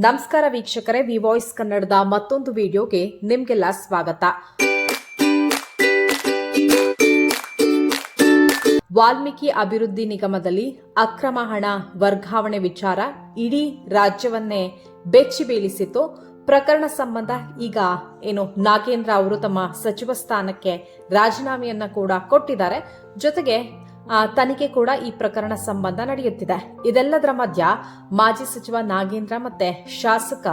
ನಮಸ್ಕಾರ ವೀಕ್ಷಕರೇ, V voice ಕನ್ನಡದ ಮತ್ತೊಂದು ವಿಡಿಯೋಗೆ ನಿಮಗೆಲ್ಲ ಸ್ವಾಗತ. ವಾಲ್ಮೀಕಿ ಅಭಿವೃದ್ಧಿ ನಿಗಮದಲ್ಲಿ ಅಕ್ರಮ ಹಣ ವರ್ಗಾವಣೆ ವಿಚಾರ ಇಡೀ ರಾಜ್ಯವನ್ನೇ ಬೆಚ್ಚಿ ಬೀಳಿಸಿತು. ಪ್ರಕರಣ ಸಂಬಂಧ ಈಗ ನಾಗೇಂದ್ರ ಅವರು ತಮ್ಮ ಸಚಿವ ಸ್ಥಾನಕ್ಕೆ ರಾಜೀನಾಮೆಯನ್ನ ಕೂಡ ಕೊಟ್ಟಿದ್ದಾರೆ. ಜೊತೆಗೆ ತನಿಖೆ ಕೂಡ ಈ ಪ್ರಕರಣ ಸಂಬಂಧ ನಡೆಯುತ್ತಿದೆ. ಇದೆಲ್ಲದರ ಮಧ್ಯ ಮಾಜಿ ಸಚಿವ ನಾಗೇಂದ್ರ ಮತ್ತೆ ಶಾಸಕ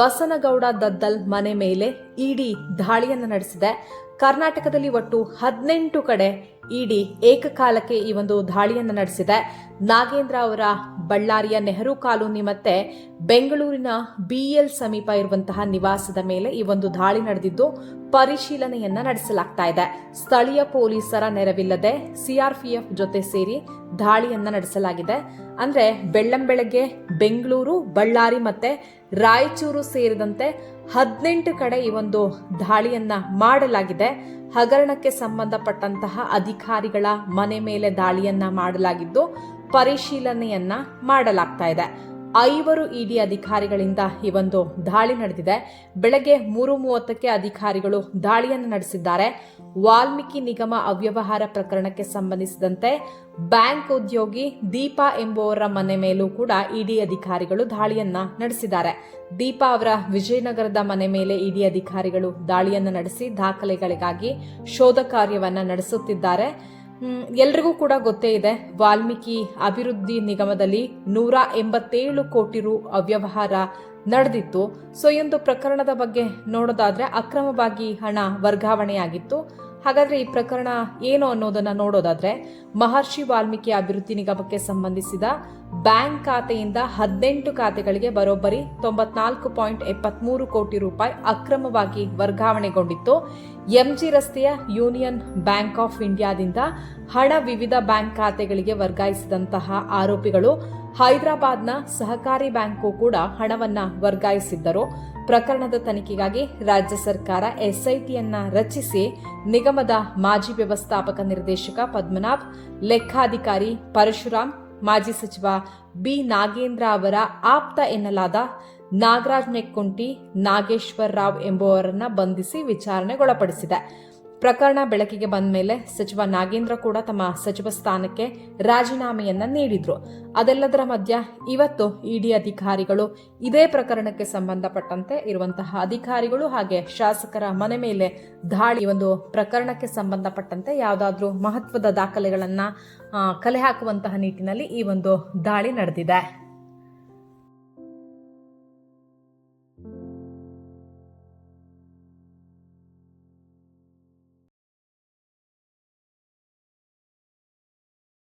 ಬಸನಗೌಡ ದದ್ದಲ್ ಮನೆ ಮೇಲೆ ಇಡಿ ದಾಳಿಯನ್ನು ನಡೆಸಿದೆ. ಕರ್ನಾಟಕದಲ್ಲಿ ಒಟ್ಟು 18 ಕಡೆ ಇಡಿ ಏಕಕಾಲಕ್ಕೆ ಈ ಒಂದು ದಾಳಿಯನ್ನು ನಡೆಸಿದೆ. ನಾಗೇಂದ್ರ ಅವರ ಬಳ್ಳಾರಿಯ ನೆಹರು ಕಾಲೋನಿ ಮತ್ತೆ ಬೆಂಗಳೂರಿನ ಬಿಎಲ್ ಸಮೀಪ ಇರುವಂತಹ ನಿವಾಸದ ಮೇಲೆ ಈ ಒಂದು ದಾಳಿ ನಡೆದಿದ್ದು ಪರಿಶೀಲನೆಯನ್ನ ನಡೆಸಲಾಗ್ತಾ ಇದೆ. ಸ್ಥಳೀಯ ಪೊಲೀಸರ ನೆರವಿಲ್ಲದೆ ಸಿಆರ್ಪಿಎಫ್ ಜೊತೆ ಸೇರಿ ದಾಳಿಯನ್ನ ನಡೆಸಲಾಗಿದೆ. ಅಂದ್ರೆ ಬೆಳ್ಳಂಬೆಳಗ್ಗೆ ಬೆಂಗಳೂರು, ಬಳ್ಳಾರಿ ಮತ್ತೆ ರಾಯಚೂರು ಸೇರಿದಂತೆ 18 ಕಡೆ ಈ ಒಂದು ದಾಳಿಯನ್ನ ಮಾಡಲಾಗಿದೆ. ಹಗರಣಕ್ಕೆ ಸಂಬಂಧಪಟ್ಟಂತಹ ಅಧಿಕಾರಿಗಳ ಮನೆ ಮೇಲೆ ದಾಳಿಯನ್ನ ಮಾಡಲಾಗಿದ್ದು ಪರಿಶೀಲನೆಯನ್ನ ಮಾಡಲಾಗ್ತಾ ಇದೆ. 5 ಇಡಿ ಅಧಿಕಾರಿಗಳಿಂದ ಈ ಒಂದು ದಾಳಿ ನಡೆದಿದೆ. ಬೆಳಗ್ಗೆ 3:30ಕ್ಕೆ ಅಧಿಕಾರಿಗಳು ದಾಳಿಯನ್ನು ನಡೆಸಿದ್ದಾರೆ. ವಾಲ್ಮೀಕಿ ನಿಗಮ ಅವ್ಯವಹಾರ ಪ್ರಕರಣಕ್ಕೆ ಸಂಬಂಧಿಸಿದಂತೆ ಬ್ಯಾಂಕ್ ಉದ್ಯೋಗಿ ದೀಪಾ ಎಂಬುವರ ಮನೆ ಮೇಲೂ ಕೂಡ ಇಡಿ ಅಧಿಕಾರಿಗಳು ದಾಳಿಯನ್ನ ನಡೆಸಿದ್ದಾರೆ. ದೀಪಾ ಅವರ ವಿಜಯನಗರದ ಮನೆ ಮೇಲೆ ಇಡಿ ಅಧಿಕಾರಿಗಳು ದಾಳಿಯನ್ನು ನಡೆಸಿ ದಾಖಲೆಗಳಿಗಾಗಿ ಶೋಧ ಕಾರ್ಯವನ್ನ ನಡೆಸುತ್ತಿದ್ದಾರೆ. ಎಲ್ರಿಗೂ ಕೂಡ ಗೊತ್ತೇ ಇದೆ, ವಾಲ್ಮೀಕಿ ಅಭಿವೃದ್ಧಿ ನಿಗಮದಲ್ಲಿ 187 ಕೋಟಿ ರು ಅವ್ಯವಹಾರ ನಡೆದಿತ್ತು. ಸೊ ಈ ಒಂದು ಪ್ರಕರಣದ ಬಗ್ಗೆ ನೋಡೋದಾದ್ರೆ ಅಕ್ರಮವಾಗಿ ಹಣ ವರ್ಗಾವಣೆಯಾಗಿತ್ತು. ಹಾಗಾದ್ರೆ ಈ ಪ್ರಕರಣ ಏನು ಅನ್ನೋದನ್ನ ನೋಡೋದಾದ್ರೆ, ಮಹರ್ಷಿ ವಾಲ್ಮೀಕಿ ಅಭಿವೃದ್ಧಿ ನಿಗಮಕ್ಕೆ ಸಂಬಂಧಿಸಿದ ಬ್ಯಾಂಕ್ ಖಾತೆಯಿಂದ 18 ಖಾತೆಗಳಿಗೆ ಬರೋಬ್ಬರಿ 94.73 ಕೋಟಿ ರೂಪಾಯಿ ಅಕ್ರಮವಾಗಿ ವರ್ಗಾವಣೆಗೊಂಡಿತ್ತು. ಎಂಜಿ ರಸ್ತೆಯ ಯೂನಿಯನ್ ಬ್ಯಾಂಕ್ ಆಫ್ ಇಂಡಿಯಾದಿಂದ ಹಣ ವಿವಿಧ ಬ್ಯಾಂಕ್ ಖಾತೆಗಳಿಗೆ ವರ್ಗಾಯಿಸಿದಂತಹ ಆರೋಪಿಗಳು ಹೈದರಾಬಾದ್ನ ಸಹಕಾರಿ ಬ್ಯಾಂಕು ಕೂಡ ಹಣವನ್ನ ವರ್ಗಾಯಿಸಿದ್ದರು. ಪ್ರಕರಣದ ತನಿಖೆಗಾಗಿ ರಾಜ್ಯ ಸರ್ಕಾರ ಎಸ್ಐಟಿಯನ್ನ ರಚಿಸಿ ನಿಗಮದ ಮಾಜಿ ವ್ಯವಸ್ಥಾಪಕ ನಿರ್ದೇಶಕ ಪದ್ಮನಾಭ್, ಲೆಕ್ಕಾಧಿಕಾರಿ ಪರಶುರಾಮ್, ಮಾಜಿ ಸಚಿವ ಬಿ ನಾಗೇಂದ್ರ ಅವರ ಆಪ್ತ ಎನ್ನಲಾದ ನಾಗರಾಜ್ ನೆಕ್ಕುಂಟಿ, ನಾಗೇಶ್ವರ್ ರಾವ್ ಎಂಬುವರನ್ನ ಬಂಧಿಸಿ ವಿಚಾರಣೆಗೊಳಪಡಿಸಿದೆ. ಪ್ರಕರಣ ಬೆಳಕಿಗೆ ಬಂದ ಮೇಲೆ ಸಚಿವ ನಾಗೇಂದ್ರ ಕೂಡ ತಮ್ಮ ಸಚಿವ ಸ್ಥಾನಕ್ಕೆ ರಾಜೀನಾಮೆಯನ್ನ ನೀಡಿದ್ರು. ಅದೆಲ್ಲದರ ಮಧ್ಯ ಇವತ್ತು ಇಡಿ ಅಧಿಕಾರಿಗಳು ಇದೇ ಪ್ರಕರಣಕ್ಕೆ ಸಂಬಂಧಪಟ್ಟಂತೆ ಇರುವಂತಹ ಅಧಿಕಾರಿಗಳು ಹಾಗೆ ಶಾಸಕರ ಮನೆ ಮೇಲೆ ದಾಳಿ, ಒಂದು ಪ್ರಕರಣಕ್ಕೆ ಸಂಬಂಧಪಟ್ಟಂತೆ ಯಾವುದಾದ್ರೂ ಮಹತ್ವದ ದಾಖಲೆಗಳನ್ನ ಕಲೆ ಹಾಕುವಂತಹ ನಿಟ್ಟಿನಲ್ಲಿ ಈ ಒಂದು ದಾಳಿ ನಡೆದಿದೆ.